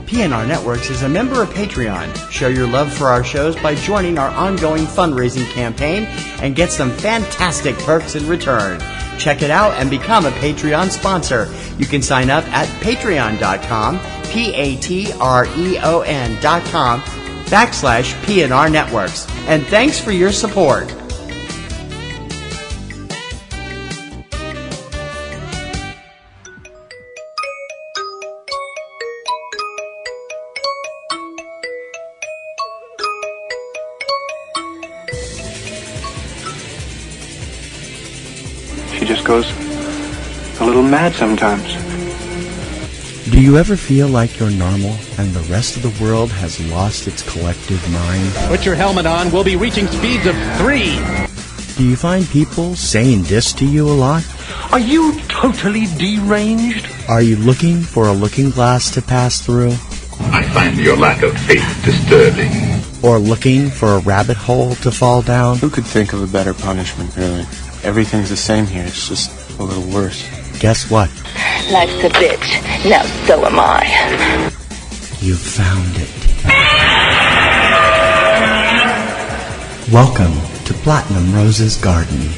PNR Networks is a member of Patreon. Show your love for our shows by joining our ongoing fundraising campaign and get some fantastic perks in return. Check it out and become a Patreon sponsor. You can sign up at patreon.com, patreon.com/PNR Networks. And thanks for your support. She just goes a little mad sometimes. Do you ever feel like you're normal and the rest of the world has lost its collective mind? Put your helmet on. We'll be reaching speeds of 3. Do you find people saying this to you a lot? Are you totally deranged? Are you looking for a looking glass to pass through? I find your lack of faith disturbing. Or looking for a rabbit hole to fall down? Who could think of a better punishment, really? Everything's the same here, it's just a little worse. Guess what? Life's a bitch. Now so am I. You found it. Welcome to Platinum Rose's Garden.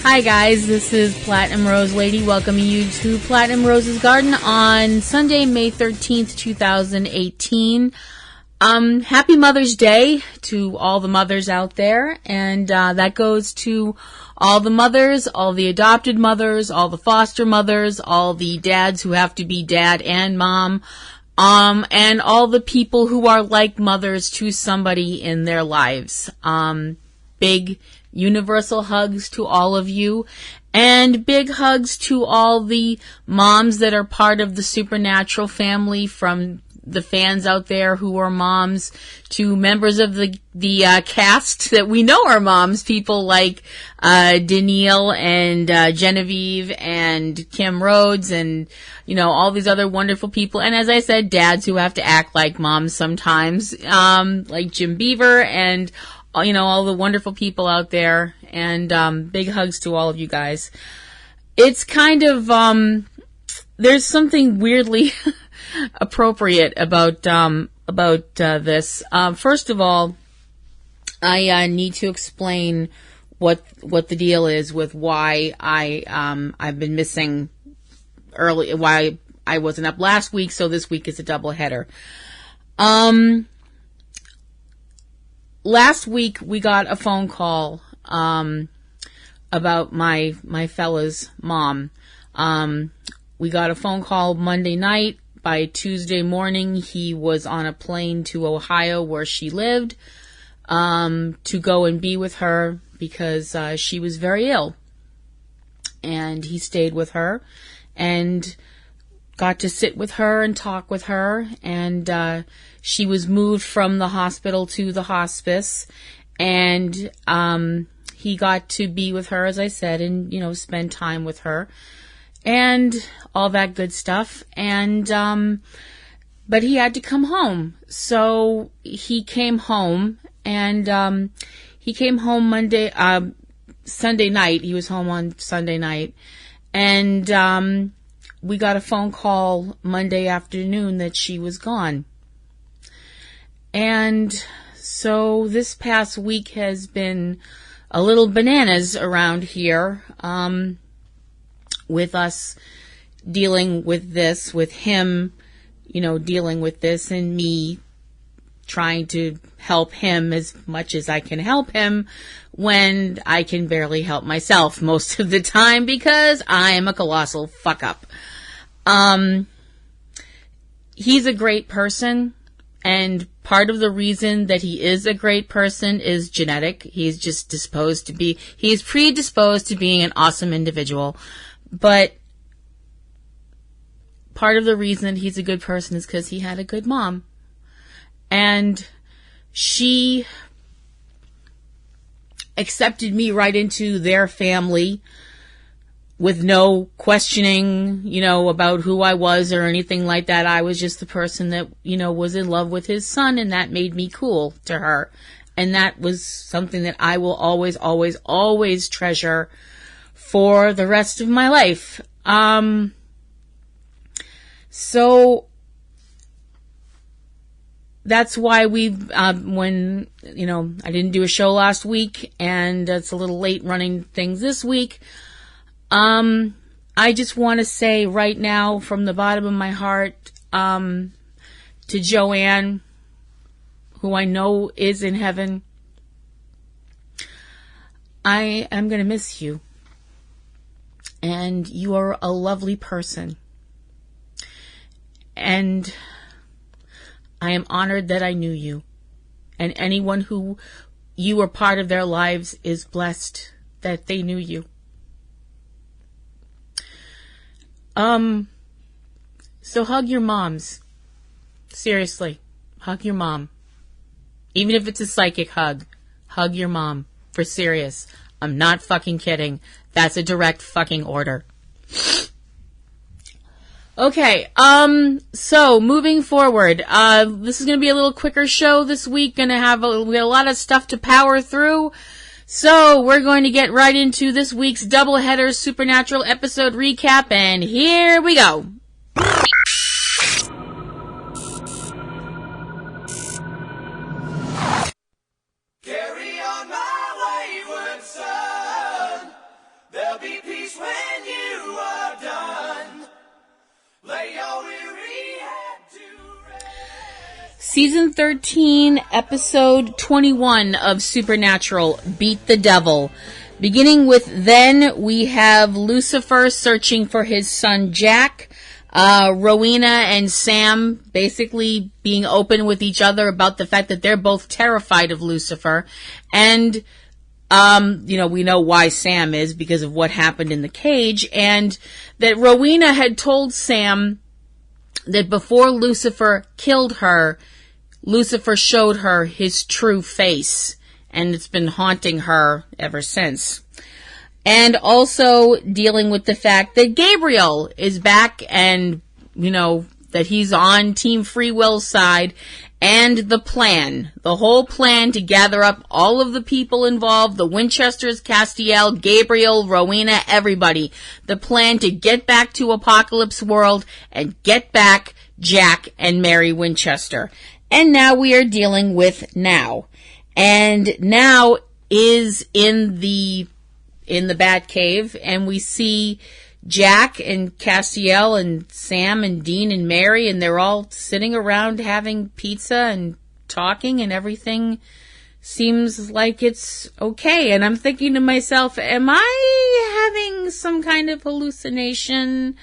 Hi guys, this is Platinum Rose Lady welcoming you to Platinum Rose's Garden on Sunday, May 13th, 2018. Happy Mother's Day to all the mothers out there, and that goes to all the mothers, all the adopted mothers, all the foster mothers, all the dads who have to be dad and mom, and all the people who are like mothers to somebody in their lives. Big universal hugs to all of you, and big hugs to all the moms that are part of the Supernatural family, from the fans out there who are moms to members of the cast that we know are moms, people like Danielle and Genevieve and Kim Rhodes and, you know, all these other wonderful people. And as I said, dads who have to act like moms sometimes, like Jim Beaver and, you know, all the wonderful people out there. And big hugs to all of you guys. It's kind of, there's something weirdly appropriate about this. First of all, I need to explain what the deal is with why I've been missing early, why I wasn't up last week, so this week is a double header. Last week we got a phone call about my fella's mom. We got a phone call Monday night. By Tuesday morning, he was on a plane to Ohio, where she lived, to go and be with her because she was very ill. And he stayed with her and got to sit with her and talk with her. And she was moved from the hospital to the hospice. And he got to be with her, as I said, and, you know, spend time with her. And all that good stuff. And, but he had to come home. So he came home, and, he came home Sunday night. He was home on Sunday night. And, we got a phone call Monday afternoon that she was gone. And so this past week has been a little bananas around here, with us dealing with this, with him, you know, dealing with this, and me trying to help him as much as I can help him when I can barely help myself most of the time because I am a colossal fuck up. He's a great person, and part of the reason that he is a great person is genetic. He's just he's predisposed to being an awesome individual. But part of the reason he's a good person is because he had a good mom. And she accepted me right into their family with no questioning, you know, about who I was or anything like that. I was just the person that, you know, was in love with his son, and that made me cool to her. And that was something that I will always, always, always treasure for the rest of my life. So that's why when, I didn't do a show last week and it's a little late running things this week. I just want to say right now from the bottom of my heart, to Joanne, who I know is in heaven, I am going to miss you. And you are a lovely person. And I am honored that I knew you. And anyone who you were part of their lives is blessed that they knew you. So hug your moms. Seriously, hug your mom. Even if it's a psychic hug, hug your mom. For serious. I'm not fucking kidding. That's a direct fucking order. Okay, so moving forward, this is going to be a little quicker show this week. We got a lot of stuff to power through. So we're going to get right into this week's doubleheader Supernatural episode recap, and here we go. Carry on my wayward son. There'll be peace when you are done. Lay your weary head to rest. Season 13, episode 21 of Supernatural, Beat the Devil. Beginning with then, we have Lucifer searching for his son Jack. Rowena and Sam basically being open with each other about the fact that they're both terrified of Lucifer. And, we know why Sam is because of what happened in the cage. And that Rowena had told Sam that before Lucifer killed her, Lucifer showed her his true face. And it's been haunting her ever since. And also dealing with the fact that Gabriel is back and, that he's on Team Free Will's side. And the whole plan to gather up all of the people involved, the Winchesters, Castiel, Gabriel, Rowena, everybody. The plan to get back to Apocalypse World and get back Jack and Mary Winchester. And now we are dealing with Now. And Now is in the Batcave, and we see Jack and Castiel and Sam and Dean and Mary, and they're all sitting around having pizza and talking, and everything seems like it's okay. And I'm thinking to myself, am I having some kind of hallucination?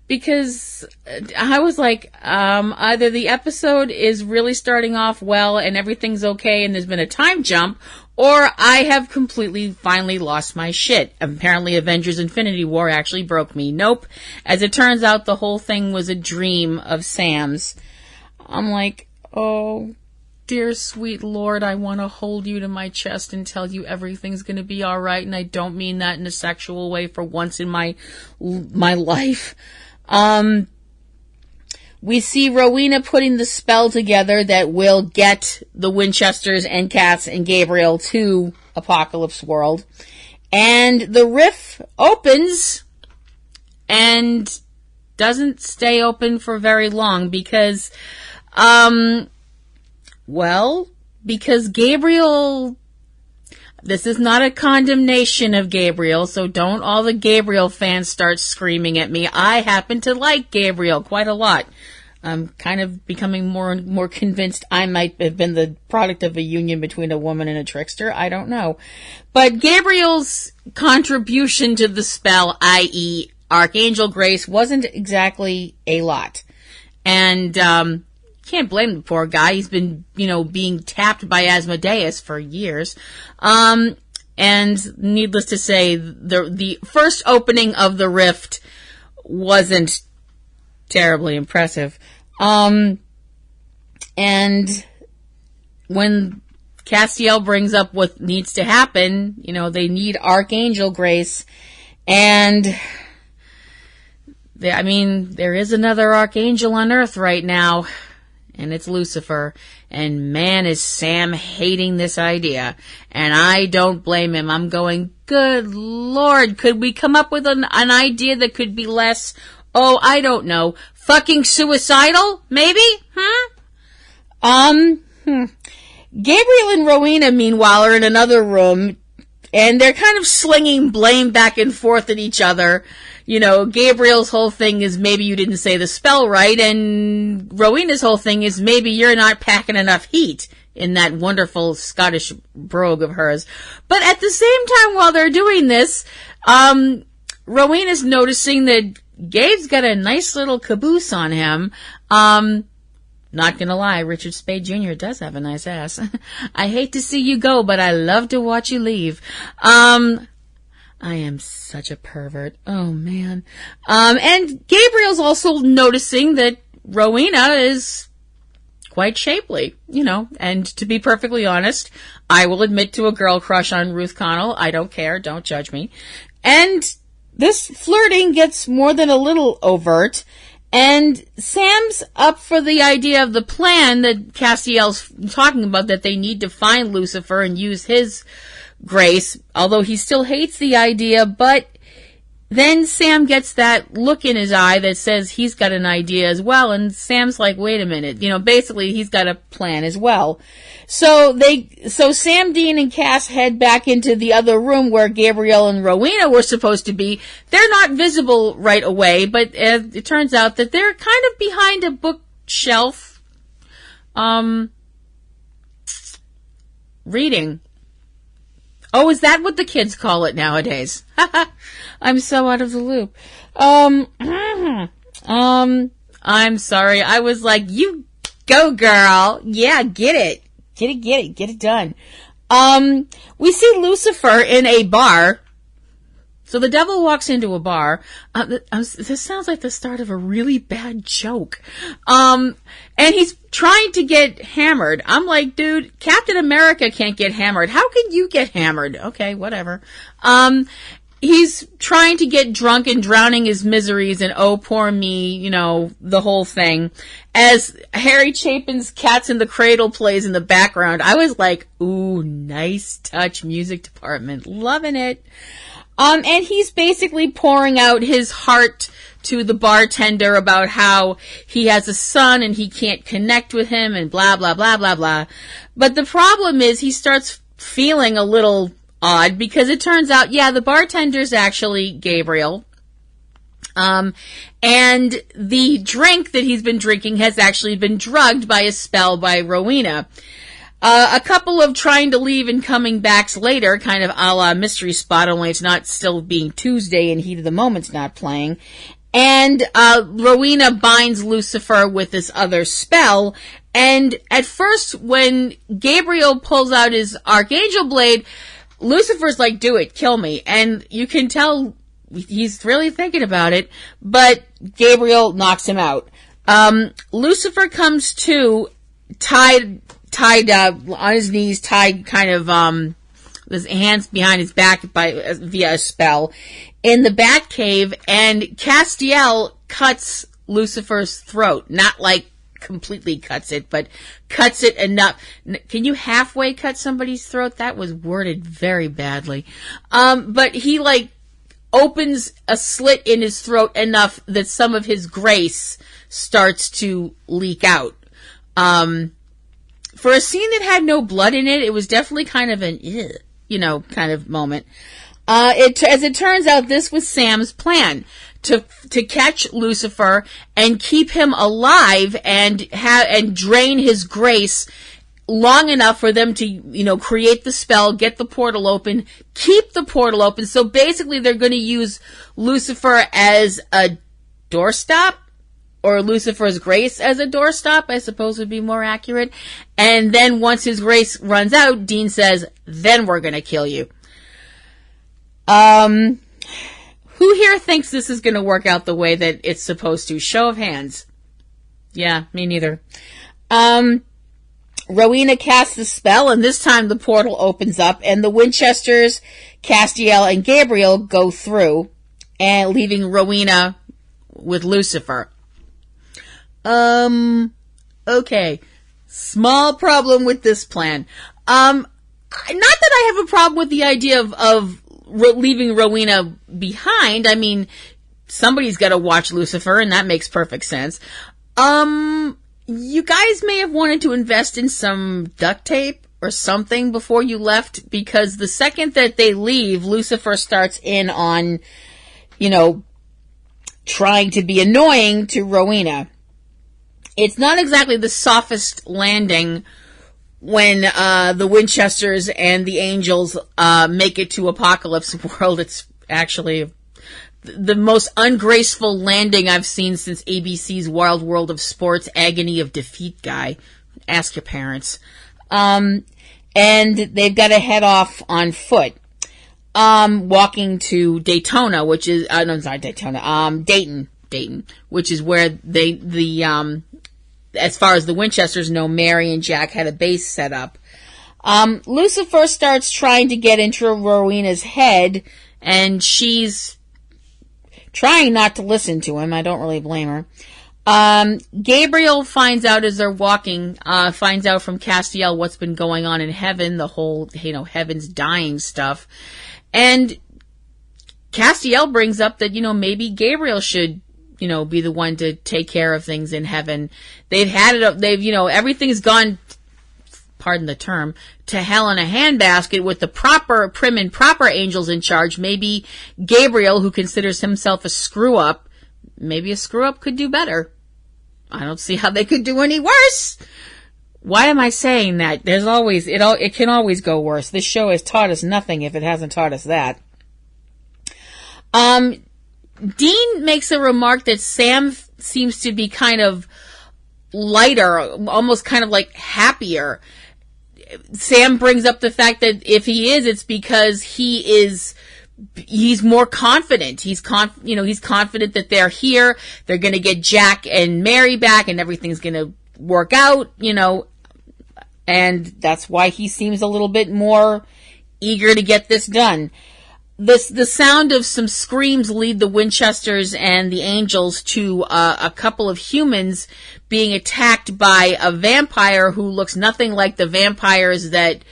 Because I was like, either the episode is really starting off well and everything's okay and there's been a time jump, or I have completely finally lost my shit. Apparently Avengers Infinity War actually broke me. Nope. As it turns out, the whole thing was a dream of Sam's. I'm like, oh, dear sweet Lord, I want to hold you to my chest and tell you everything's going to be all right. And I don't mean that in a sexual way for once in my life. We see Rowena putting the spell together that will get the Winchesters and Cass and Gabriel to Apocalypse World. And the rift opens and doesn't stay open for very long because, because Gabriel, this is not a condemnation of Gabriel, so don't all the Gabriel fans start screaming at me. I happen to like Gabriel quite a lot. I'm kind of becoming more and more convinced I might have been the product of a union between a woman and a trickster. I don't know. But Gabriel's contribution to the spell, i.e. Archangel Grace, wasn't exactly a lot. And can't blame the poor guy. He's been, being tapped by Asmodeus for years. And needless to say, the first opening of the rift wasn't terribly impressive. And when Castiel brings up what needs to happen, they need Archangel Grace. And there is another Archangel on Earth right now. And it's Lucifer. And man, is Sam hating this idea. And I don't blame him. I'm going, good Lord, could we come up with an idea that could be less, I don't know, fucking suicidal, maybe? Gabriel and Rowena, meanwhile, are in another room, and they're kind of slinging blame back and forth at each other. You know, Gabriel's whole thing is maybe you didn't say the spell right, and Rowena's whole thing is maybe you're not packing enough heat in that wonderful Scottish brogue of hers. But at the same time, while they're doing this, Rowena's noticing that Gabe's got a nice little caboose on him. Not gonna lie, Richard Spade Jr. does have a nice ass. I hate to see you go, but I love to watch you leave. I am such a pervert. Oh, man. And Gabriel's also noticing that Rowena is quite shapely, you know, and to be perfectly honest, I will admit to a girl crush on Ruth Connell. I don't care. Don't judge me. And this flirting gets more than a little overt. And Sam's up for the idea of the plan that Castiel's talking about, that they need to find Lucifer and use his grace, although he still hates the idea. But then Sam gets that look in his eye that says he's got an idea as well, and Sam's like, wait a minute, you know, basically he's got a plan as well. So Sam, Dean, and Cass head back into the other room where Gabriel and Rowena were supposed to be. They're not visible right away, but it turns out that they're kind of behind a bookshelf, reading. Oh, is that what the kids call it nowadays? I'm so out of the loop. I'm sorry. I was like, you go, girl. Yeah, get it. Get it done. We see Lucifer in a bar. So the devil walks into a bar. This sounds like the start of a really bad joke. And he's trying to get hammered. I'm like, dude, Captain America can't get hammered. How can you get hammered? Okay, whatever. He's trying to get drunk and drowning his miseries and oh, poor me, you know, the whole thing. As Harry Chapin's Cats in the Cradle plays in the background, I was like, ooh, nice touch, music department. Loving it. And he's basically pouring out his heart to the bartender about how he has a son and he can't connect with him and blah, blah, blah, blah, blah. But the problem is he starts feeling a little odd because it turns out, yeah, the bartender's actually Gabriel. And the drink that he's been drinking has actually been drugged by a spell by Rowena. A couple of trying to leave and coming backs later, kind of a la Mystery Spot, only it's not still being Tuesday and Heat of the Moment's not playing. And Rowena binds Lucifer with this other spell. And at first, when Gabriel pulls out his Archangel Blade, Lucifer's like, do it, kill me. And you can tell he's really thinking about it, but Gabriel knocks him out. Lucifer comes to, tied on his knees, tied kind of his hands behind his back via a spell in the Batcave, and Castiel cuts Lucifer's throat. Not like completely cuts it, but cuts it enough. Can you halfway cut somebody's throat? That was worded very badly. But he like opens a slit in his throat enough that some of his grace starts to leak out. For a scene that had no blood in it, it was definitely kind of an, kind of moment. As it turns out, this was Sam's plan to catch Lucifer and keep him alive and drain his grace long enough for them to, create the spell, get the portal open, keep the portal open. So basically, they're going to use Lucifer as a doorstop. Or Lucifer's grace as a doorstop, I suppose would be more accurate. And then once his grace runs out, Dean says, then we're going to kill you. Who here thinks this is going to work out the way that it's supposed to? Show of hands. Yeah, me neither. Rowena casts the spell, and this time the portal opens up, and the Winchesters, Castiel, and Gabriel go through, and leaving Rowena with Lucifer. Okay. Small problem with this plan. Not that I have a problem with the idea of leaving Rowena behind. I mean, somebody's got to watch Lucifer, and that makes perfect sense. you guys may have wanted to invest in some duct tape or something before you left, because the second that they leave, Lucifer starts in on, trying to be annoying to Rowena. It's not exactly the softest landing when the Winchesters and the Angels make it to Apocalypse World. It's actually the most ungraceful landing I've seen since ABC's Wild World of Sports Agony of Defeat guy. Ask your parents. And they've got to head off on foot, walking to Daytona, which is, no, sorry, Daytona, Dayton, which is where as far as the Winchesters know, Mary and Jack had a base set up. Lucifer starts trying to get into Rowena's head, and she's trying not to listen to him. I don't really blame her. Gabriel finds out as they're walking, finds out from Castiel what's been going on in heaven, the whole, heaven's dying stuff. And Castiel brings up that, maybe Gabriel should, be the one to take care of things in heaven. They've had it up, everything's gone, pardon the term, to hell in a handbasket with the proper, prim and proper angels in charge. Maybe Gabriel, who considers himself a screw-up, maybe a screw-up could do better. I don't see how they could do any worse. Why am I saying that? There's always, it can always go worse. This show has taught us nothing if it hasn't taught us that. Dean makes a remark that Sam seems to be kind of lighter, almost kind of like happier. Sam brings up the fact that if he is, it's because he's more confident. He's confident that they're here. They're going to get Jack and Mary back and everything's going to work out, and that's why he seems a little bit more eager to get this done. The sound of some screams lead the Winchesters and the Angels to a couple of humans being attacked by a vampire who looks nothing like the vampires that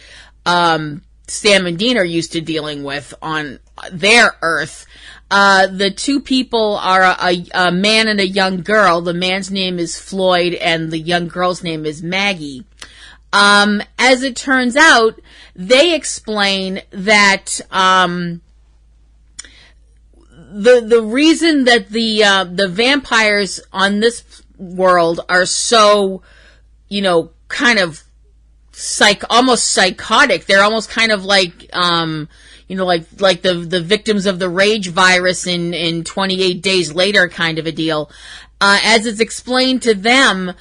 Sam and Dean are used to dealing with on their Earth. The two people are a man and a young girl. The man's name is Floyd and the young girl's name is Maggie. As it turns out, they explain that the reason that the vampires on this world are so, kind of almost psychotic. They're almost kind of like, like the victims of the rage virus in 28 Days Later kind of a deal. As it's explained to them,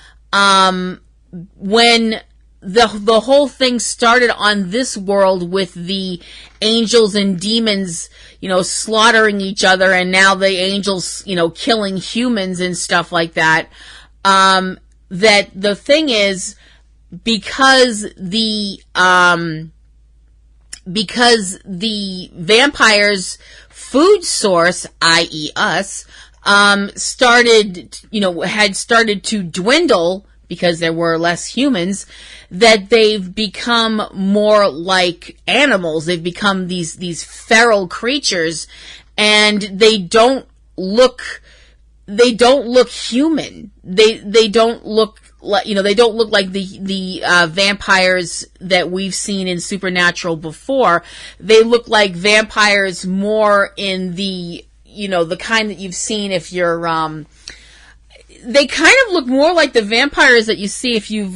when the whole thing started on this world with the angels and demons, slaughtering each other, and now the angels, killing humans and stuff like that, that the thing is, because the vampires' food source, i.e. us, had started to dwindle because there were less humans, that they've become more like animals. They've become these feral creatures, and they don't look human. They don't look like, they don't look like the vampires that we've seen in Supernatural before. They look like vampires more in the, the kind that you've seen if you're, they kind of look more like the vampires that you see if you've,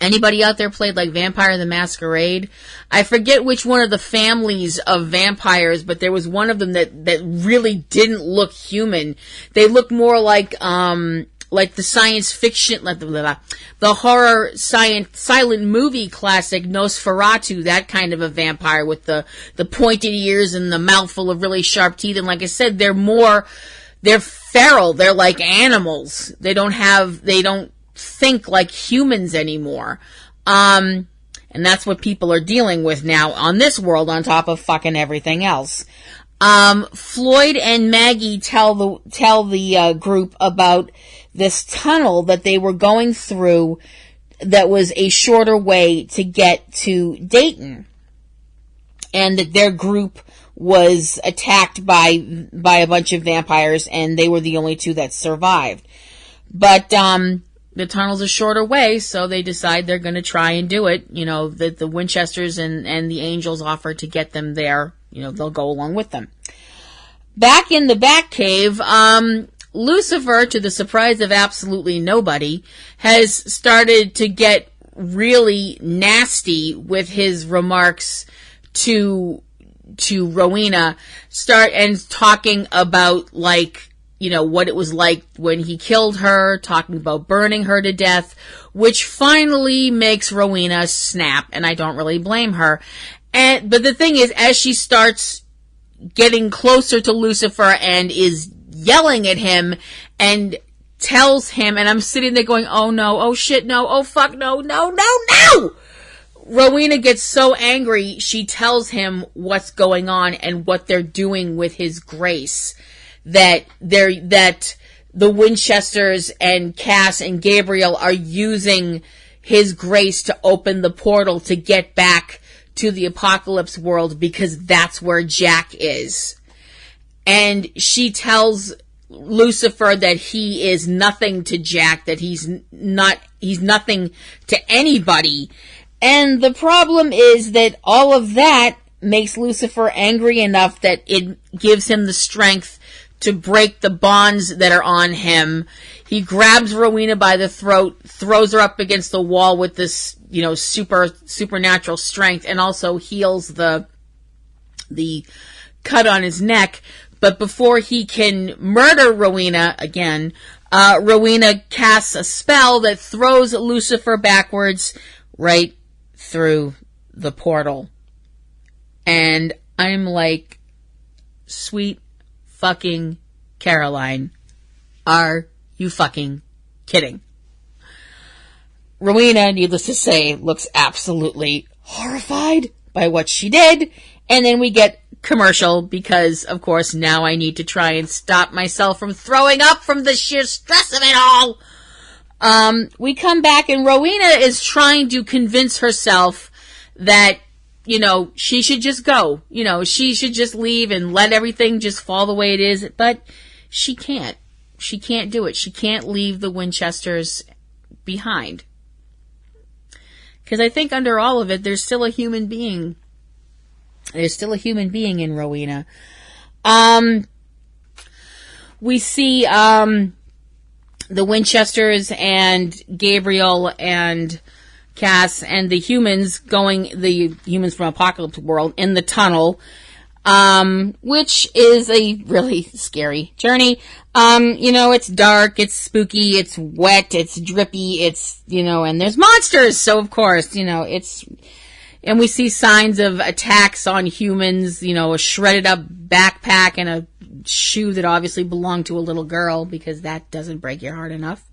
anybody out there played like Vampire the Masquerade? I forget which one of the families of vampires, but there was one of them that really didn't look human. They looked more like the science fiction, the horror silent movie classic Nosferatu, that kind of a vampire with the pointed ears and the mouthful of really sharp teeth. And like I said, they're feral. They're like animals. They don't think like humans anymore. And that's what people are dealing with now on this world, on top of fucking everything else. Floyd and Maggie tell the group about this tunnel that they were going through that was a shorter way to get to Dayton, and that their group was attacked by a bunch of vampires, and they were the only two that survived. But the tunnel's a shorter way, so they decide they're going to try and do it. You know, that the Winchesters and the Angels offer to get them there. You know, they'll go along with them. Back in the Batcave, Lucifer, to the surprise of absolutely nobody, has started to get really nasty with his remarks to Rowena, talking about, like, you know, what it was like when he killed her, talking about burning her to death, which finally makes Rowena snap, and I don't really blame her. But the thing is, as she starts getting closer to Lucifer and is yelling at him and tells him, and I'm sitting there going, oh no, oh shit, no, oh fuck, no, no, no, no! Rowena gets so angry, she tells him what's going on and what they're doing with his grace. That the Winchesters and Cass and Gabriel are using his grace to open the portal to get back to the apocalypse world because that's where Jack is. And she tells Lucifer that he is nothing to Jack, that he's nothing to anybody. And the problem is that all of that makes Lucifer angry enough that it gives him the strength to break the bonds that are on him. He grabs Rowena by the throat, throws her up against the wall with this, you know, supernatural strength, and also heals the cut on his neck. But before he can murder Rowena again, Rowena casts a spell that throws Lucifer backwards right through the portal. And I'm like, sweet fucking Caroline, are you fucking kidding? Rowena, needless to say, looks absolutely horrified by what she did. And then we get commercial because, of course, now I need to try and stop myself from throwing up from the sheer stress of it all. We come back and Rowena is trying to convince herself that, you know, she should just go. You know, she should just leave and let everything just fall the way it is. But she can't. She can't do it. She can't leave the Winchesters behind. Because I think under all of it, there's still a human being. There's still a human being in Rowena. We see the Winchesters and Gabriel and Cass and the humans from Apocalypse World in the tunnel, which is a really scary journey. You know, it's dark, it's spooky, it's wet, it's drippy, it's, you know, and there's monsters, so of course, you know, and we see signs of attacks on humans, you know, a shredded up backpack and a shoe that obviously belonged to a little girl, because that doesn't break your heart enough.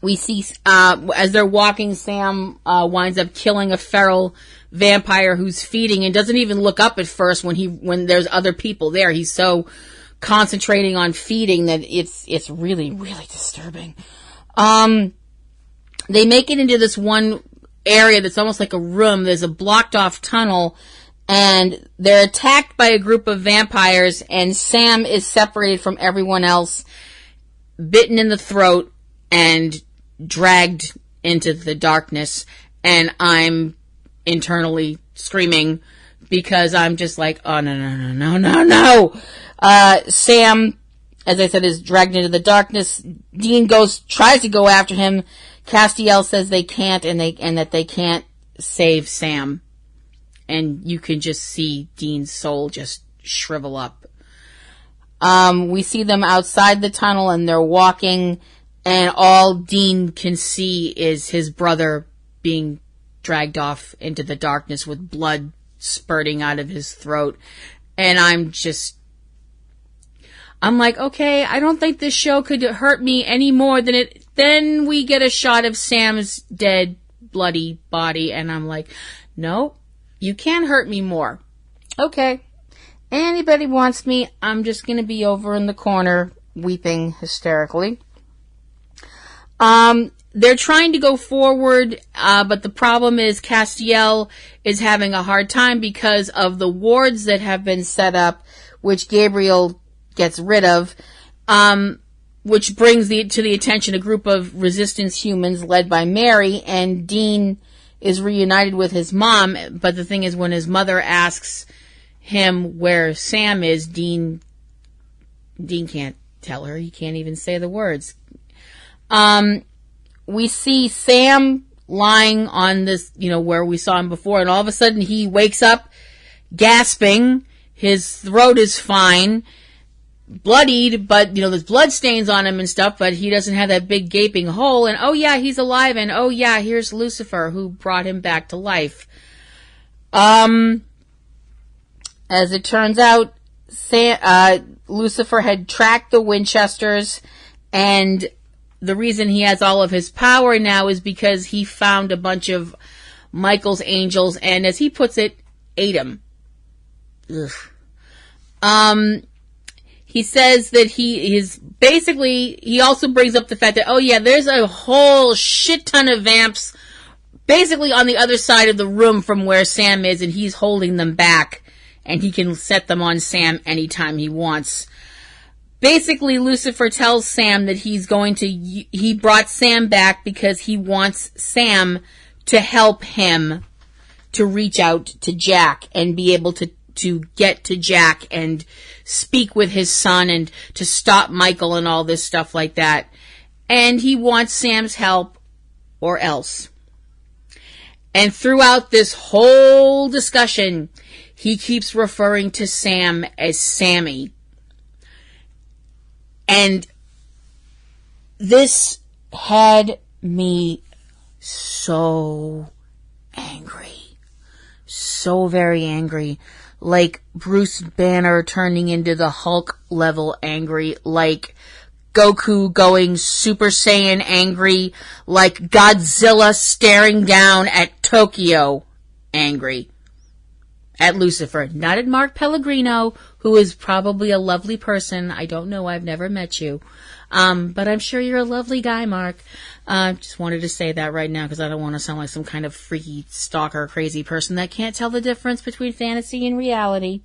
We see, as they're walking, Sam winds up killing a feral vampire who's feeding and doesn't even look up at first when there's other people there. He's so concentrating on feeding that it's really, really disturbing. They make it into this one area that's almost like a room. There's a blocked off tunnel, and they're attacked by a group of vampires, and Sam is separated from everyone else, bitten in the throat, and dragged into the darkness. And I'm internally screaming because I'm just like, oh, no. Sam, as I said, is dragged into the darkness. Dean tries to go after him. Castiel says they can't, and that they can't save Sam. And you can just see Dean's soul just shrivel up. We see them outside the tunnel, and they're walking, and all Dean can see is his brother being dragged off into the darkness with blood spurting out of his throat. And I'm like, okay, I don't think this show could hurt me any more than it. Then we get a shot of Sam's dead, bloody body, and I'm like, no, you can't hurt me more. Okay, anybody wants me, I'm just going to be over in the corner weeping hysterically. They're trying to go forward, but the problem is Castiel is having a hard time because of the wards that have been set up, which Gabriel gets rid of. which brings to the attention a group of resistance humans led by Mary, and Dean is reunited with his mom. But the thing is, when his mother asks him where Sam is, Dean can't tell her. He can't even say the words. We see Sam lying on this, where we saw him before, and all of a sudden he wakes up gasping. His throat is fine, bloodied, but, there's blood stains on him and stuff, but he doesn't have that big gaping hole, and oh yeah, he's alive, and oh yeah, here's Lucifer, who brought him back to life. As it turns out, Lucifer had tracked the Winchesters, and the reason he has all of his power now is because he found a bunch of Michael's angels, and as he puts it, ate him. Ugh. He says that he also brings up the fact that, oh yeah, there's a whole shit ton of vamps basically on the other side of the room from where Sam is, and he's holding them back, and he can set them on Sam anytime he wants. Basically, Lucifer tells Sam that he brought Sam back because he wants Sam to help him to reach out to Jack and be able to get to Jack and speak with his son and to stop Michael and all this stuff like that. And he wants Sam's help or else. And throughout this whole discussion, he keeps referring to Sam as Sammy. And this had me so angry. So very angry. Like Bruce Banner turning into the Hulk level angry. Like Goku going Super Saiyan angry. Like Godzilla staring down at Tokyo angry. At Lucifer. Not at Mark Pellegrino, who is probably a lovely person. I don't know. I've never met you. But I'm sure you're a lovely guy, Mark. Just wanted to say that right now because I don't want to sound like some kind of freaky stalker crazy person that can't tell the difference between fantasy and reality.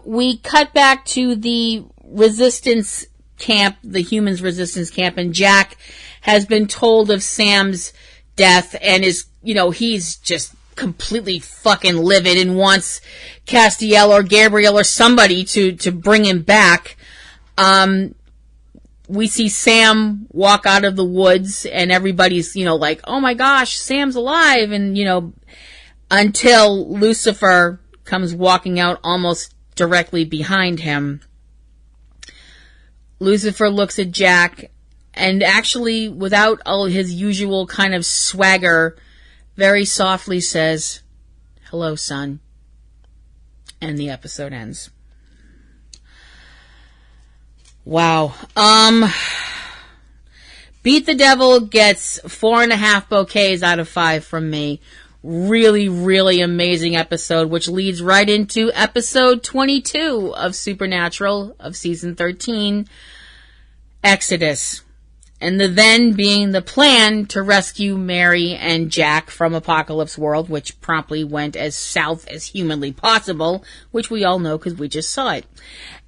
We cut back to the resistance camp, the humans resistance camp, and Jack has been told of Sam's death and is, he's just completely fucking livid and wants Castiel or Gabriel or somebody to bring him back. We see Sam walk out of the woods and everybody's, like, oh my gosh, Sam's alive. And, until Lucifer comes walking out almost directly behind him. Lucifer looks at Jack and actually, without all his usual kind of swagger, very softly says, hello, son. And the episode ends. Wow. Beat the Devil gets 4.5 bouquets out of 5 from me. Really, really amazing episode, which leads right into episode 22 of Supernatural of season 13, Exodus. And the then being the plan to rescue Mary and Jack from Apocalypse World, which promptly went as south as humanly possible, which we all know because we just saw it.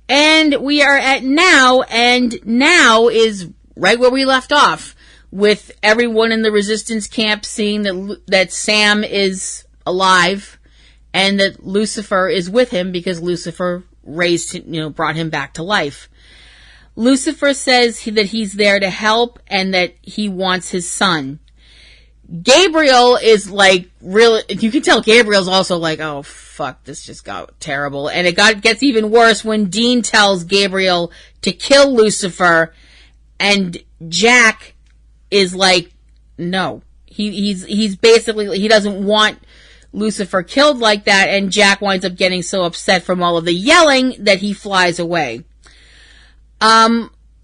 And we are at now, and now is right where we left off, with everyone in the resistance camp seeing that Sam is alive, and that Lucifer is with him because Lucifer brought him back to life. Lucifer says that he's there to help and that he wants his son. Gabriel is like, really, you can tell Gabriel's also like, oh fuck, this just got terrible. And it gets even worse when Dean tells Gabriel to kill Lucifer, and Jack is like, no. He's basically, he doesn't want Lucifer killed like that, and Jack winds up getting so upset from all of the yelling that he flies away.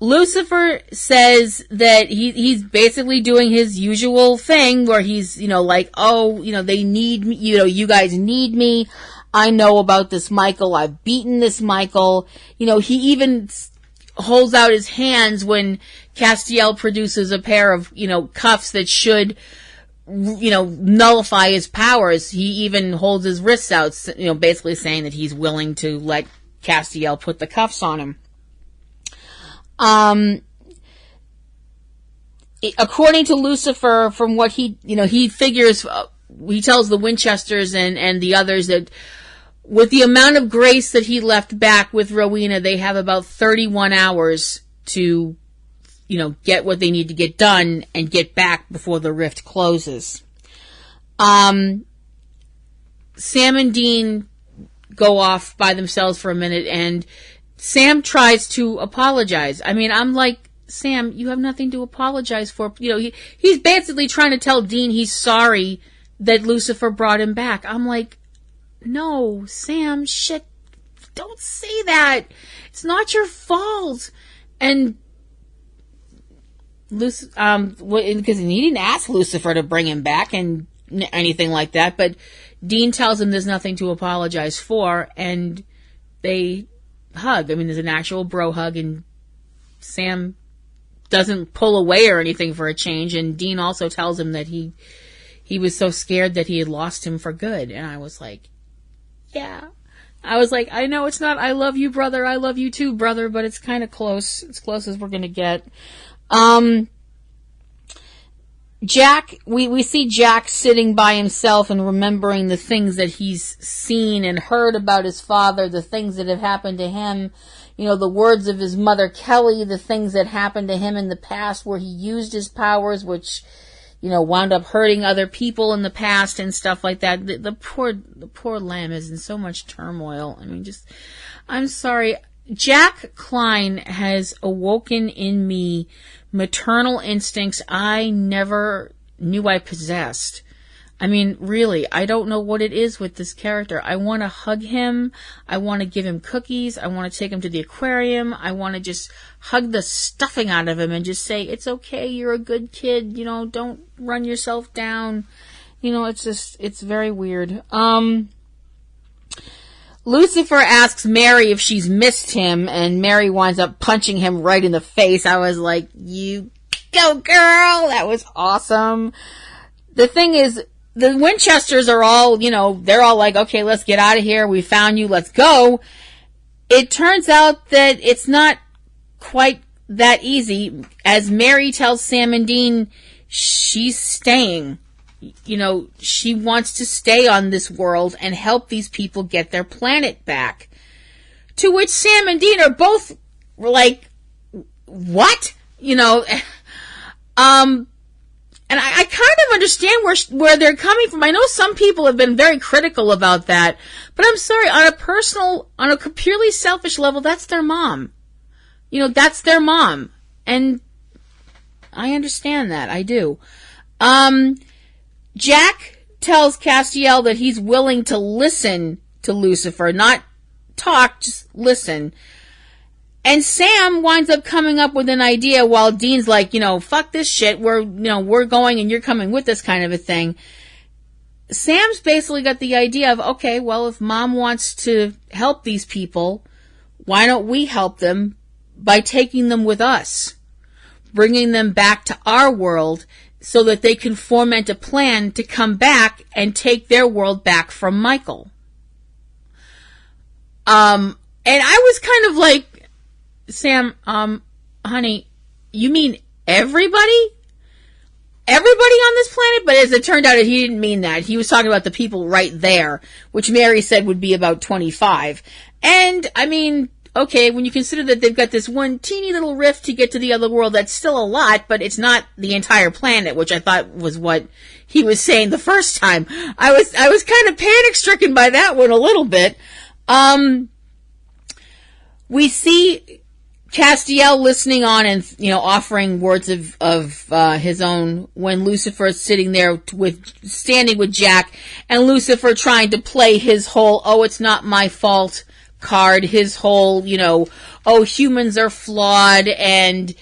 Lucifer says that he's basically doing his usual thing where he's, like, oh, they need me, you guys need me. I know about this Michael. I've beaten this Michael. He even holds out his hands when Castiel produces a pair of, cuffs that should, nullify his powers. He even holds his wrists out, basically saying that he's willing to let Castiel put the cuffs on him. According to Lucifer, from what he figures, he tells the Winchesters and the others that with the amount of grace that he left back with Rowena, they have about 31 hours to, get what they need to get done and get back before the rift closes. Sam and Dean go off by themselves for a minute, and Sam tries to apologize. I mean, I'm like, Sam, you have nothing to apologize for. He's basically trying to tell Dean he's sorry that Lucifer brought him back. I'm like, no, Sam, shit, don't say that. It's not your fault. And because he didn't ask Lucifer to bring him back and anything like that, but Dean tells him there's nothing to apologize for, and they hug. I mean, there's an actual bro hug, and Sam doesn't pull away or anything for a change, and Dean also tells him that he was so scared that he had lost him for good. And I was like, yeah. I was like, I know it's not I love you, brother, I love you too, brother, but it's kind of close. As close as we're going to get. Jack, we see Jack sitting by himself and remembering the things that he's seen and heard about his father, the things that have happened to him, the words of his mother Kelly, the things that happened to him in the past where he used his powers, which, wound up hurting other people in the past and stuff like that. The poor lamb is in so much turmoil. I mean, I'm sorry. Jack Klein has awoken in me maternal instincts I never knew I possessed. I mean, really, I don't know what it is with this character. I want to hug him. I want to give him cookies. I want to take him to the aquarium. I want to just hug the stuffing out of him and just say, it's okay, you're a good kid, don't run yourself down. It's very weird. Lucifer asks Mary if she's missed him, and Mary winds up punching him right in the face. I was like, you go, girl! That was awesome. The thing is, the Winchesters are all, they're all like, okay, let's get out of here. We found you. Let's go. It turns out that it's not quite that easy. As Mary tells Sam and Dean, she's staying. She wants to stay on this world and help these people get their planet back. To which Sam and Dean are both like, what? And I kind of understand where they're coming from. I know some people have been very critical about that, but I'm sorry, on a purely selfish level, that's their mom. That's their mom. And I understand that. I do. Jack tells Castiel that he's willing to listen to Lucifer, not talk, just listen. And Sam winds up coming up with an idea while Dean's like, fuck this shit. We're going and you're coming with us kind of a thing. Sam's basically got the idea of, okay, well, if mom wants to help these people, why don't we help them by taking them with us, bringing them back to our world so that they can foment a plan to come back and take their world back from Michael. And I was kind of like, Sam, honey, you mean everybody? Everybody on this planet? But as it turned out, he didn't mean that. He was talking about the people right there, which Mary said would be about 25. And, I mean, okay, when you consider that they've got this one teeny little rift to get to the other world, that's still a lot, but it's not the entire planet, which I thought was what he was saying the first time. I was kind of panic-stricken by that one a little bit. We see Castiel listening on and, offering words of his own when Lucifer is sitting there standing with Jack, and Lucifer trying to play his whole, oh, it's not my fault card, his whole, oh, humans are flawed, and,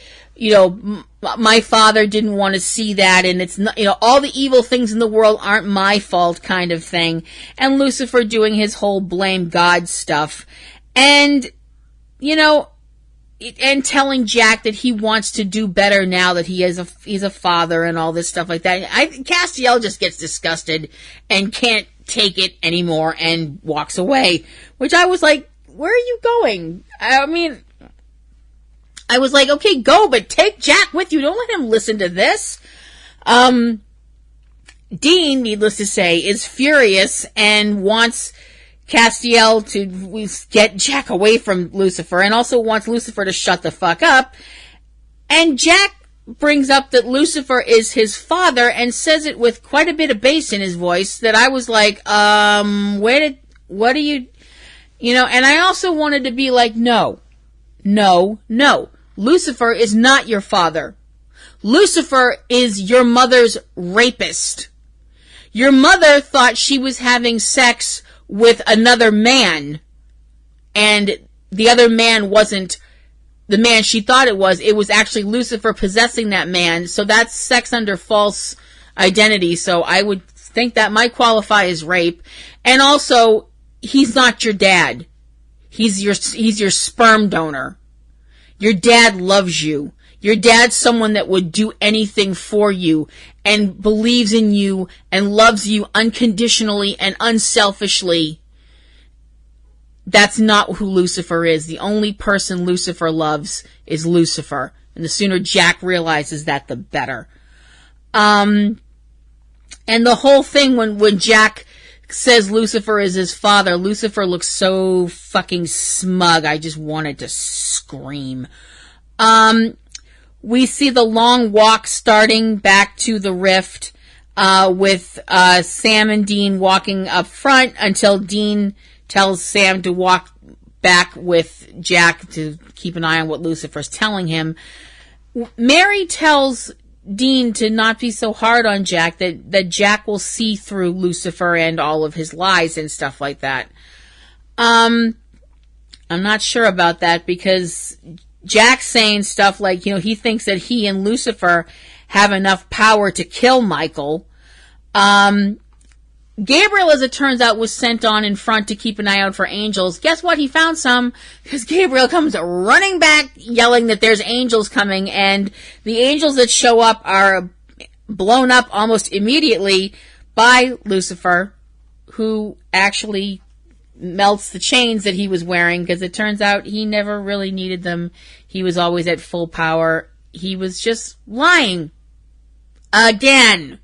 my father didn't want to see that, and it's not, all the evil things in the world aren't my fault kind of thing. And Lucifer doing his whole blame God stuff. And, and telling Jack that he wants to do better now that he's a father and all this stuff like that. Castiel just gets disgusted and can't take it anymore and walks away, which I was like, where are you going? I mean, I was like, okay, go, but take Jack with you. Don't let him listen to this. Dean, needless to say, is furious and wants Castiel to get Jack away from Lucifer, and also wants Lucifer to shut the fuck up. And Jack brings up that Lucifer is his father and says it with quite a bit of bass in his voice that I was like, what are you, and I also wanted to be like, no. Lucifer is not your father. Lucifer is your mother's rapist. Your mother thought she was having sex with another man, and the other man wasn't the man she thought it was. It was actually Lucifer possessing that man, so that's sex under false identity, so I would think that might qualify as rape. And also, he's not your dad. He's your sperm donor. Your dad loves you. Your dad's someone that would do anything for you and believes in you and loves you unconditionally and unselfishly. That's not who Lucifer is. The only person Lucifer loves is Lucifer. And the sooner Jack realizes that, the better. And the whole thing when Jack says Lucifer is his father, Lucifer looks so fucking smug. I just wanted to scream. We see the long walk starting back to the rift, with Sam and Dean walking up front until Dean tells Sam to walk back with Jack to keep an eye on what Lucifer's telling him. Mary tells Dean to not be so hard on Jack, that Jack will see through Lucifer and all of his lies and stuff like that. I'm not sure about that, because Jack's saying stuff like, he thinks that he and Lucifer have enough power to kill Michael. Gabriel, as it turns out, was sent on in front to keep an eye out for angels. Guess what? He found some, because Gabriel comes running back yelling that there's angels coming, and the angels that show up are blown up almost immediately by Lucifer, who actually melts the chains that he was wearing, because it turns out he never really needed them. He was always at full power. He was just lying. Again.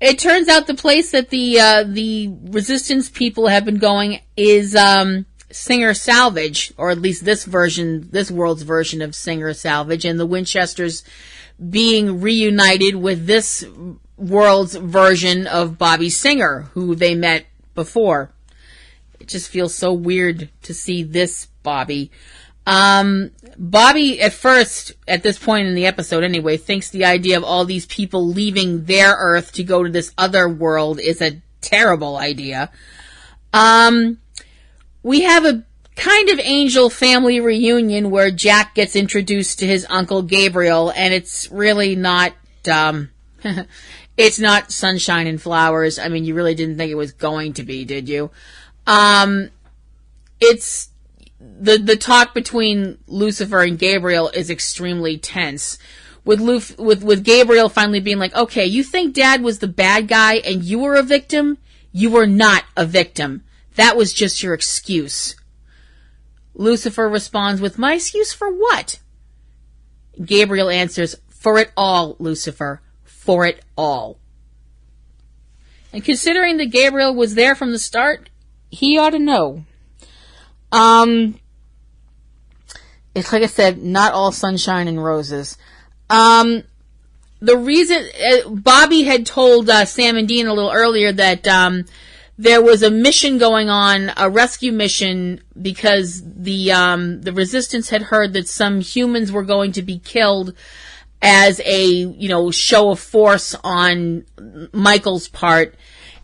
It turns out the place that the resistance people have been going is Singer Salvage, or at least this world's version of Singer Salvage, and the Winchesters being reunited with this world's version of Bobby Singer, who they met before. It just feels so weird to see this Bobby. Bobby, at first, at this point in the episode anyway, thinks the idea of all these people leaving their Earth to go to this other world is a terrible idea. We have a kind of angel family reunion where Jack gets introduced to his uncle Gabriel, and it's really not, it's not sunshine and flowers. I mean, you really didn't think it was going to be, did you? It's, the talk between Lucifer and Gabriel is extremely tense. With Gabriel finally being like, okay, you think Dad was the bad guy and you were a victim? You were not a victim. That was just your excuse. Lucifer responds with, my excuse for what? Gabriel answers, for it all, Lucifer. For it all. And considering that Gabriel was there from the start, he ought to know. It's like I said, not all sunshine and roses. The reason, Bobby had told Sam and Dean a little earlier that there was a mission going on, a rescue mission, because the resistance had heard that some humans were going to be killed as a, show of force on Michael's part,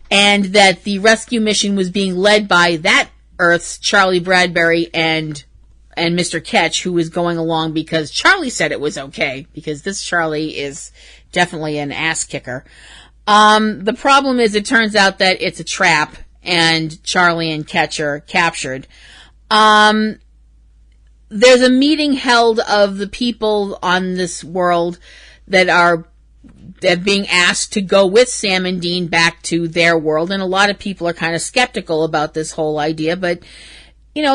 and that the rescue mission was being led by that Earth's Charlie Bradbury and Mr. Ketch, who was going along because Charlie said it was okay, because this Charlie is definitely an ass kicker. The problem is, it turns out that it's a trap, and Charlie and Ketch are captured. There's a meeting held of the people on this world that are being asked to go with Sam and Dean back to their world, and a lot of people are kind of skeptical about this whole idea, but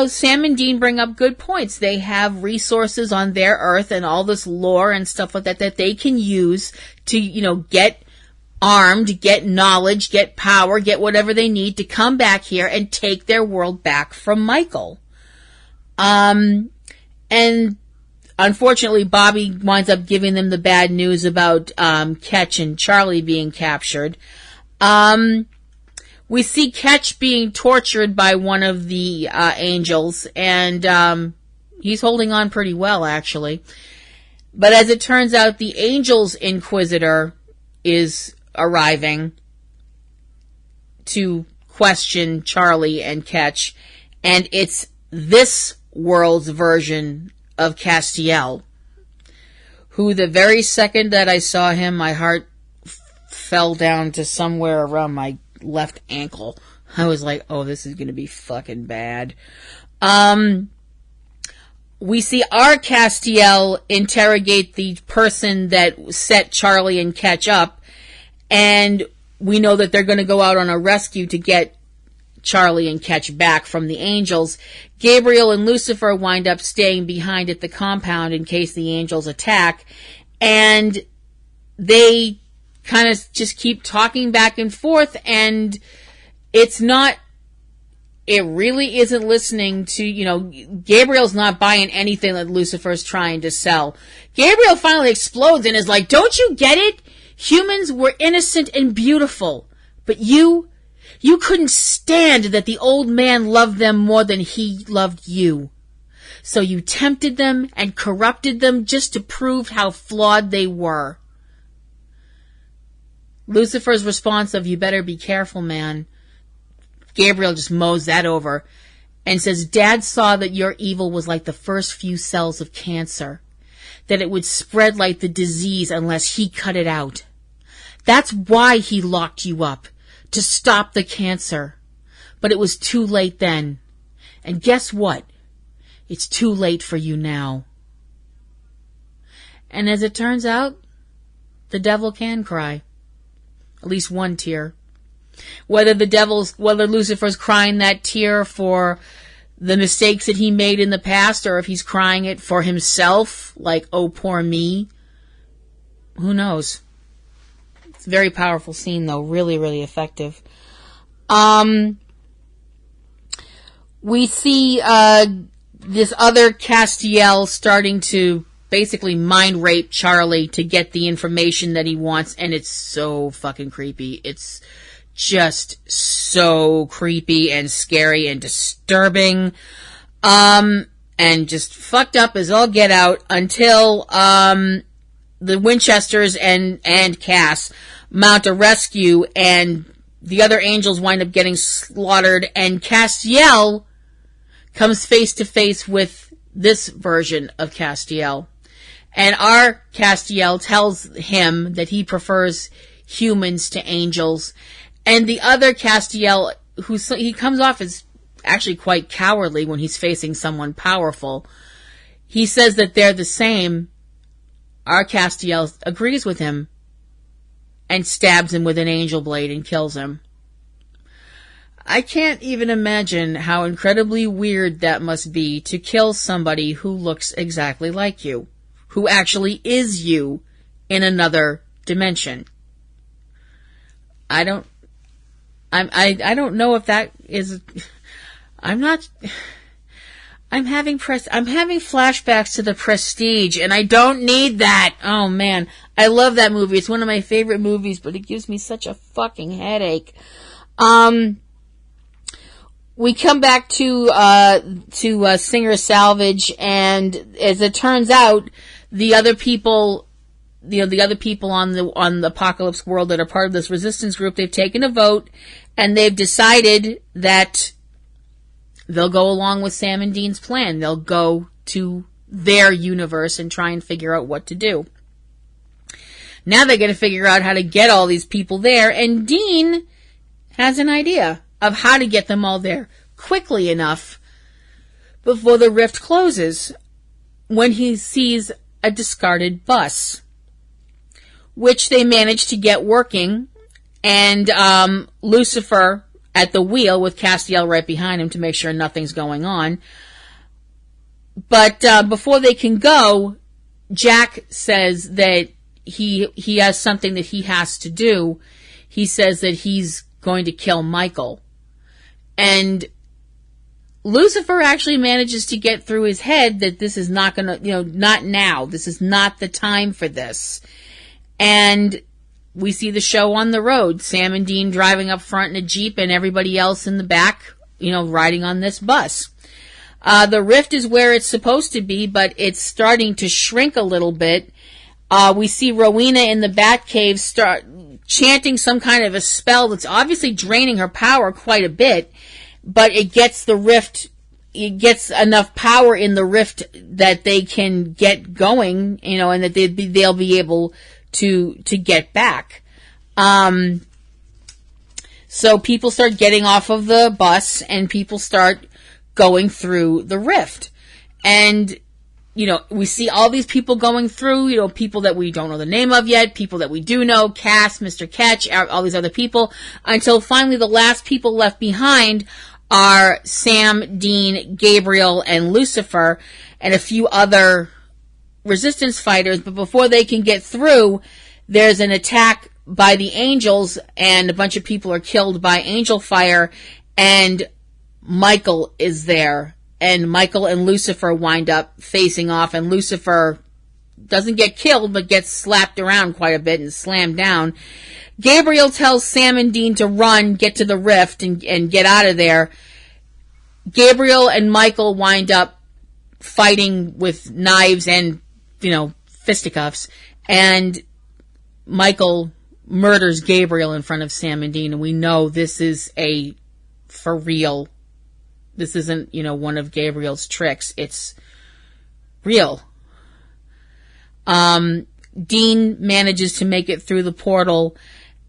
Sam and Dean bring up good points. They have resources on their Earth and all this lore and stuff like that they can use to, get armed, get knowledge, get power, get whatever they need to come back here and take their world back from Michael. And unfortunately, Bobby winds up giving them the bad news about Ketch and Charlie being captured. We see Ketch being tortured by one of the angels, and he's holding on pretty well, actually. But as it turns out, the angel's inquisitor is arriving to question Charlie and Ketch, and it's this world's version of Castiel, who the very second that I saw him, my heart fell down to somewhere around my left ankle. I was like, oh, this is going to be fucking bad. We see our Castiel interrogate the person that set Charlie and Ketch up, and we know that they're going to go out on a rescue to get Charlie and Ketch back from the angels. Gabriel and Lucifer wind up staying behind at the compound in case the angels attack, and they kind of just keep talking back and forth, and it really isn't listening to, Gabriel's not buying anything that Lucifer's trying to sell. Gabriel finally explodes and is like, don't you get it? Humans were innocent and beautiful, but you couldn't stand that the old man loved them more than he loved you. So you tempted them and corrupted them just to prove how flawed they were. Lucifer's response of, you better be careful, man. Gabriel just mows that over and says, Dad saw that your evil was like the first few cells of cancer, that it would spread like the disease unless he cut it out. That's why he locked you up, to stop the cancer. But it was too late then. And guess what? It's too late for you now. And as it turns out, the devil can cry. At least one tear. Whether Lucifer's crying that tear for the mistakes that he made in the past, or if he's crying it for himself, like, oh, poor me, who knows? It's a very powerful scene, though. Really, really effective. We see this other Castiel starting to basically mind rape Charlie to get the information that he wants, and it's so fucking creepy. It's just so creepy and scary and disturbing, and just fucked up as all get out until the Winchesters and Cass mount a rescue, and the other angels wind up getting slaughtered, and Castiel comes face to face with this version of Castiel. And our Castiel tells him that he prefers humans to angels. And the other Castiel, he comes off as actually quite cowardly when he's facing someone powerful. He says that they're the same. Our Castiel agrees with him and stabs him with an angel blade and kills him. I can't even imagine how incredibly weird that must be to kill somebody who looks exactly like you, who actually is you in another dimension. I don't know if that is, I'm having flashbacks to The Prestige, and I don't need that. Oh man, I love that movie. It's one of my favorite movies, but it gives me such a fucking headache. We come back to Singer Salvage, and as it turns out, the other people on the Apocalypse World that are part of this resistance group, they've taken a vote, and they've decided that they'll go along with Sam and Dean's plan. They'll go to their universe and try and figure out what to do. Now they got to figure out how to get all these people there, and Dean has an idea of how to get them all there quickly enough before the rift closes, when he sees a discarded bus, which they manage to get working, and Lucifer at the wheel with Castiel right behind him to make sure nothing's going on. But before they can go, Jack says that he has something that he has to do. He says that he's going to kill Michael. And Lucifer actually manages to get through his head that this is not going to, not now. This is not the time for this. And we see the show on the road. Sam and Dean driving up front in a Jeep and everybody else in the back, riding on this bus. The rift is where it's supposed to be, but it's starting to shrink a little bit. We see Rowena in the Batcave start chanting some kind of a spell that's obviously draining her power quite a bit, but it gets enough power in the rift that they can get going, and that they'll be able to get back. So people start getting off of the bus and people start going through the rift. And, we see all these people going through, people that we don't know the name of yet, people that we do know, Cass, Mr. Ketch, all these other people, until finally the last people left behind are Sam, Dean, Gabriel, and Lucifer, and a few other resistance fighters. But before they can get through, there's an attack by the angels, and a bunch of people are killed by angel fire, and Michael is there. And Michael and Lucifer wind up facing off, and Lucifer doesn't get killed, but gets slapped around quite a bit and slammed down. Gabriel tells Sam and Dean to run, get to the rift, and get out of there. Gabriel and Michael wind up fighting with knives and, fisticuffs. And Michael murders Gabriel in front of Sam and Dean, and we know this is for real. This isn't, one of Gabriel's tricks. It's real. Dean manages to make it through the portal,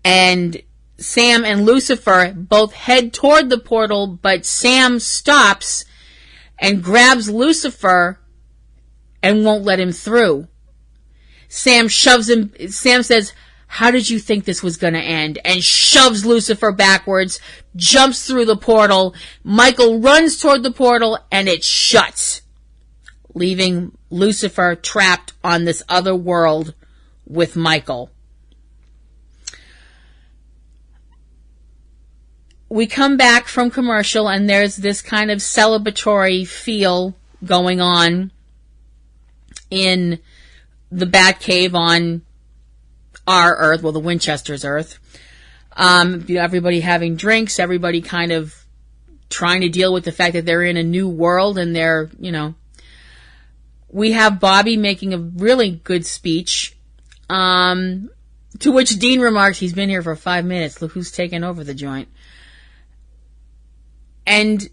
and Sam and Lucifer both head toward the portal, but Sam stops and grabs Lucifer and won't let him through. Sam shoves him. Sam says, "How did you think this was going to end?" and shoves Lucifer backwards, jumps through the portal. Michael runs toward the portal, and it shuts, leaving Lucifer trapped on this other world with Michael. We come back from commercial, and there's this kind of celebratory feel going on in the Batcave on our Earth, the Winchester's Earth. Everybody having drinks, everybody kind of trying to deal with the fact that they're in a new world, and they're, we have Bobby making a really good speech, to which Dean remarks, he's been here for 5 minutes, look who's taken over the joint. And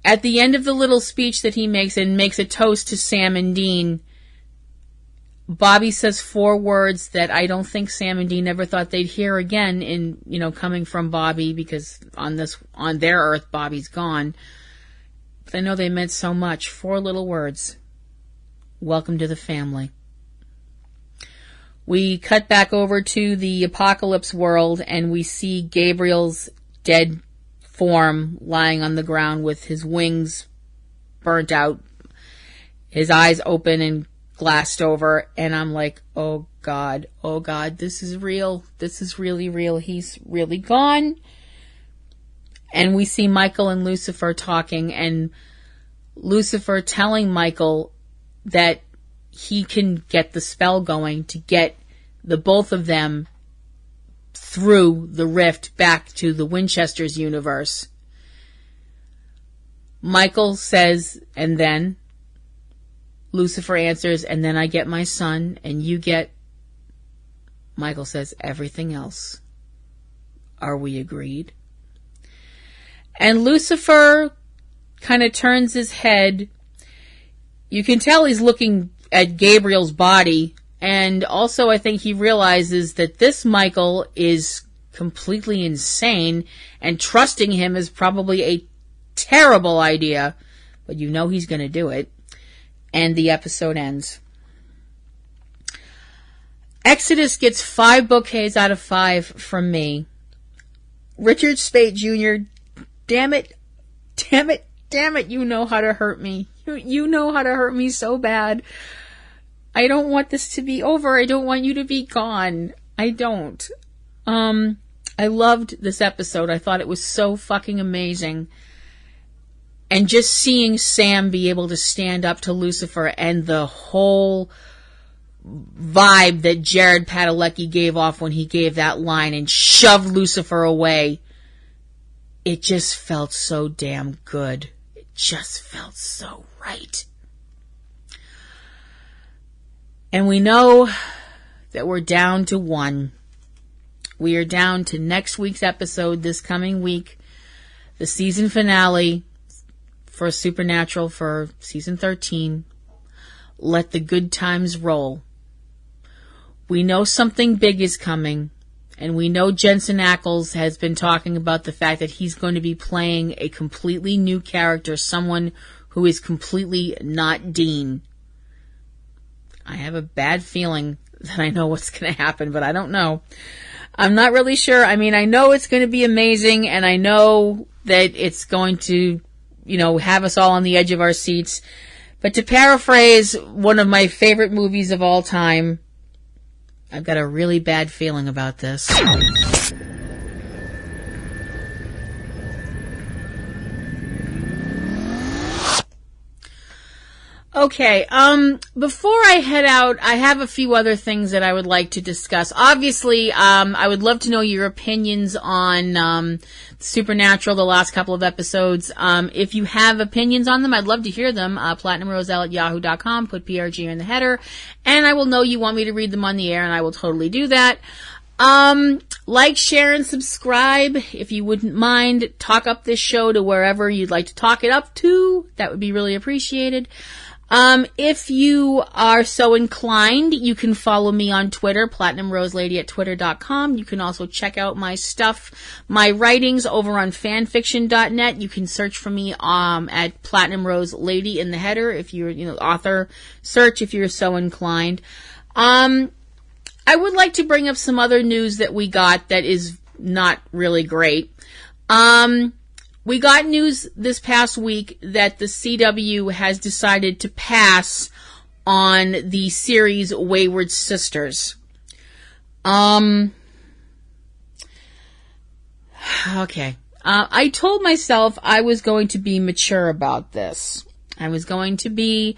at the end of the little speech that he makes, and makes a toast to Sam and Dean, Bobby says 4 words that I don't think Sam and Dean ever thought they'd hear again in, coming from Bobby, because on their Earth, Bobby's gone. But I know they meant so much. 4 little words. Welcome to the family. We cut back over to the apocalypse world, and we see Gabriel's dead form lying on the ground with his wings burnt out, his eyes open and glassed over, and I'm like, oh God, this is real. This is really real. He's really gone. And we see Michael and Lucifer talking, and Lucifer telling Michael that he can get the spell going to get the both of them through the rift back to the Winchester's universe. Michael says, and then Lucifer answers, and then I get my son, and you get... Michael says, everything else. Are we agreed? And Lucifer kind of turns his head. You can tell he's looking at Gabriel's body, and also I think he realizes that this Michael is completely insane, and trusting him is probably a terrible idea, but he's going to do it. And the episode ends. Exodus gets 5 bouquets out of 5 from me. Richard Speight Jr. damn it, you know how to hurt me. You know how to hurt me so bad. I don't want this to be over. I don't want you to be gone. I don't. I loved this episode. I thought it was so fucking amazing. And just seeing Sam be able to stand up to Lucifer and the whole vibe that Jared Padalecki gave off when he gave that line and shoved Lucifer away, it just felt so damn good. It just felt so right. And we know that we're down to one. We are down to next week's episode this coming week, the season finale for Supernatural for season 13. Let the good times roll. We know something big is coming, and we know Jensen Ackles has been talking about the fact that he's going to be playing a completely new character, someone who is completely not Dean. I have a bad feeling that I know what's going to happen, but I don't know. I'm not really sure. I mean, I know it's going to be amazing, and I know that it's going to, have us all on the edge of our seats. But to paraphrase one of my favorite movies of all time, I've got a really bad feeling about this. Okay, before I head out, I have a few other things that I would like to discuss. Obviously, I would love to know your opinions on Supernatural, the last couple of episodes. If you have opinions on them, I'd love to hear them. PlatinumRoselle@yahoo.com, put PRG in the header, and I will know you want me to read them on the air, and I will totally do that. Like, share, and subscribe, if you wouldn't mind. Talk up this show to wherever you'd like to talk it up to. That would be really appreciated. If you are so inclined, you can follow me on Twitter, PlatinumRoseLady@Twitter.com. You can also check out my stuff, my writings over on fanfiction.net. You can search for me, at Platinum Rose Lady in the header if you're, author search if you're so inclined. I would like to bring up some other news that we got that is not really great. We got news this past week that the CW has decided to pass on the series Wayward Sisters. Okay. I told myself I was going to be mature about this. I was going to be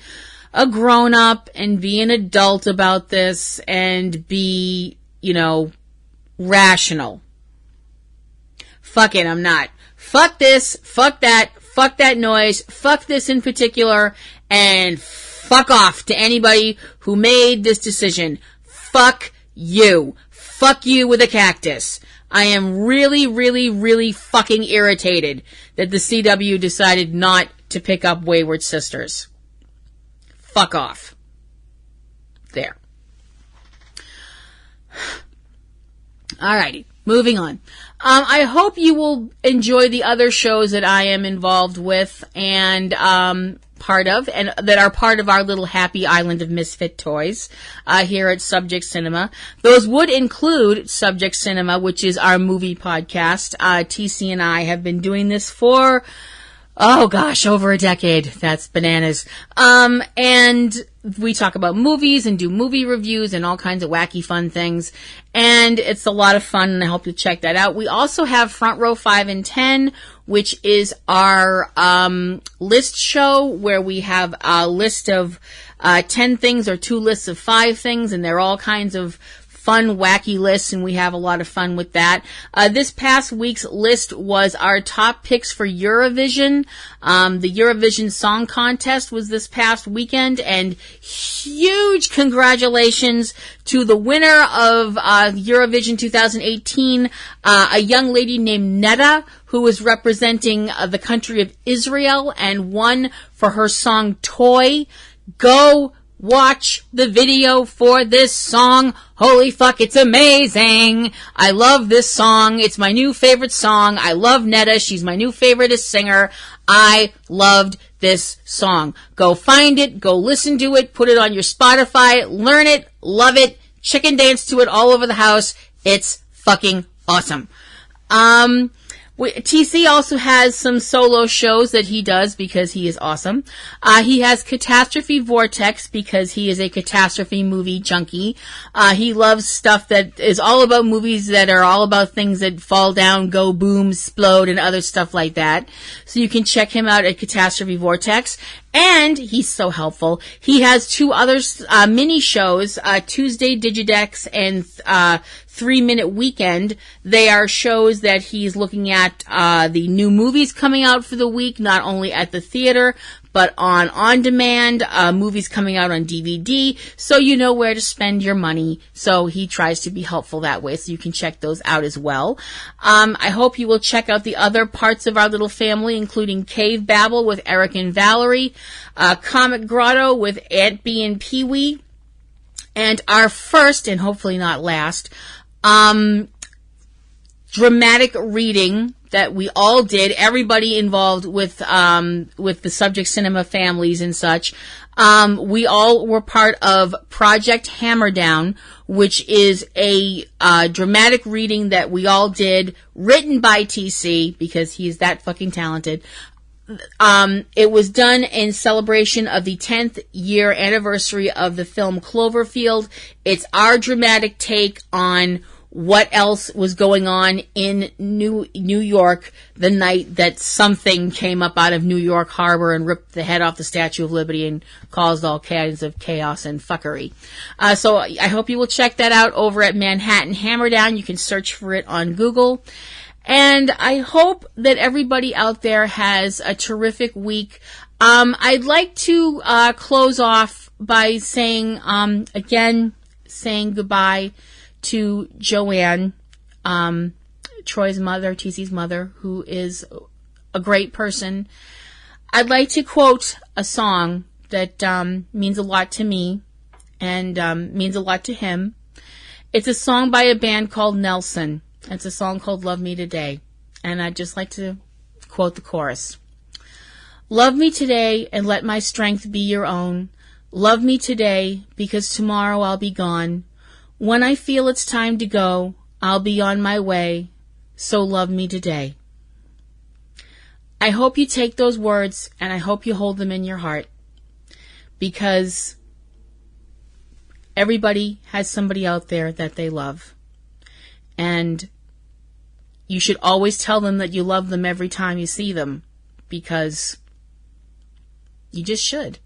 a grown-up and be an adult about this and be, rational. Fuck it, I'm not. Fuck this, fuck that noise, fuck this in particular, and fuck off to anybody who made this decision. Fuck you. Fuck you with a cactus. I am really, really, really fucking irritated that the CW decided not to pick up Wayward Sisters. Fuck off. There. Alrighty, moving on. I hope you will enjoy the other shows that I am involved with and part of, and that are part of our little happy island of misfit toys here at Subject Cinema. Those would include Subject Cinema, which is our movie podcast. TC and I have been doing this for, over a decade. That's bananas. And we talk about movies and do movie reviews and all kinds of wacky fun things. And it's a lot of fun, and I hope you'll check that out. We also have Front Row 5 and 10, which is our list show where we have a list of 10 things or 2 lists of 5 things, and they're all kinds of fun, wacky lists, and we have a lot of fun with that. This past week's list was our top picks for Eurovision. The Eurovision Song Contest was this past weekend, and huge congratulations to the winner of Eurovision 2018, a young lady named Netta, who was representing the country of Israel and won for her song Toy. Go watch the video for this song. Holy fuck, it's amazing. I love this song. It's my new favorite song. I love Netta. She's my new favorite singer. I loved this song. Go find it. Go listen to it. Put it on your Spotify. Learn it. Love it. Chicken dance to it all over the house. It's fucking awesome. TC also has some solo shows that he does because he is awesome. He has Catastrophe Vortex because he is a catastrophe movie junkie. He loves stuff that is all about movies that are all about things that fall down, go boom, explode, and other stuff like that. So you can check him out at Catastrophe Vortex. And he's so helpful. He has 2 other mini shows, Tuesday Digidex and 3-Minute Weekend. They are shows that he's looking at the new movies coming out for the week, not only at the theater, but on demand, movies coming out on DVD, so you know where to spend your money. So he tries to be helpful that way, so you can check those out as well. I hope you will check out the other parts of our little family, including Cavebabble with Eric and Valerie, Comic Grotto with Aunt B and Pee-wee, and our first, and hopefully not last, dramatic reading that we all did, everybody involved with the subject cinema families and such. We all were part of Project Hammerdown, which is a dramatic reading that we all did, written by TC, because he's that fucking talented. It was done in celebration of the 10th year anniversary of the film Cloverfield. It's our dramatic take on what else was going on in New York the night that something came up out of New York Harbor and ripped the head off the Statue of Liberty and caused all kinds of chaos and fuckery. So I hope you will check that out over at Manhattan Hammerdown. You can search for it on Google. And I hope that everybody out there has a terrific week. I'd like to close off by saying, saying goodbye to Joanne, Troy's mother, TC's mother, who is a great person. I'd like to quote a song that means a lot to me and means a lot to him. It's a song by a band called Nelson. It's a song called Love Me Today. And I'd just like to quote the chorus. Love me today and let my strength be your own. Love me today because tomorrow I'll be gone. When I feel it's time to go, I'll be on my way, so love me today. I hope you take those words and I hope you hold them in your heart, because everybody has somebody out there that they love. And you should always tell them that you love them every time you see them, because you just should.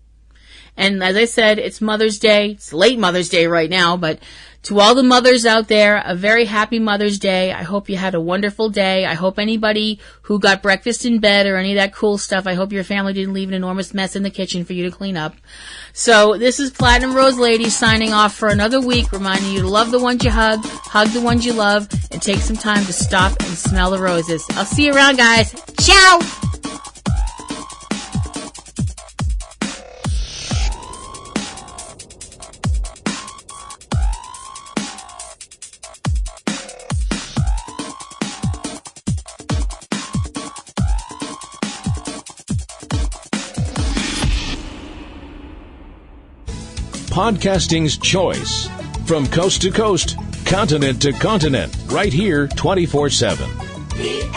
And as I said, it's Mother's Day. It's late Mother's Day right now, but to all the mothers out there, a very happy Mother's Day. I hope you had a wonderful day. I hope anybody who got breakfast in bed or any of that cool stuff, I hope your family didn't leave an enormous mess in the kitchen for you to clean up. So this is Platinum Rose Lady signing off for another week, reminding you to love the ones you hug the ones you love, and take some time to stop and smell the roses. I'll see you around, guys. Ciao! Podcasting's choice. From coast to coast, continent to continent, right here 24/7.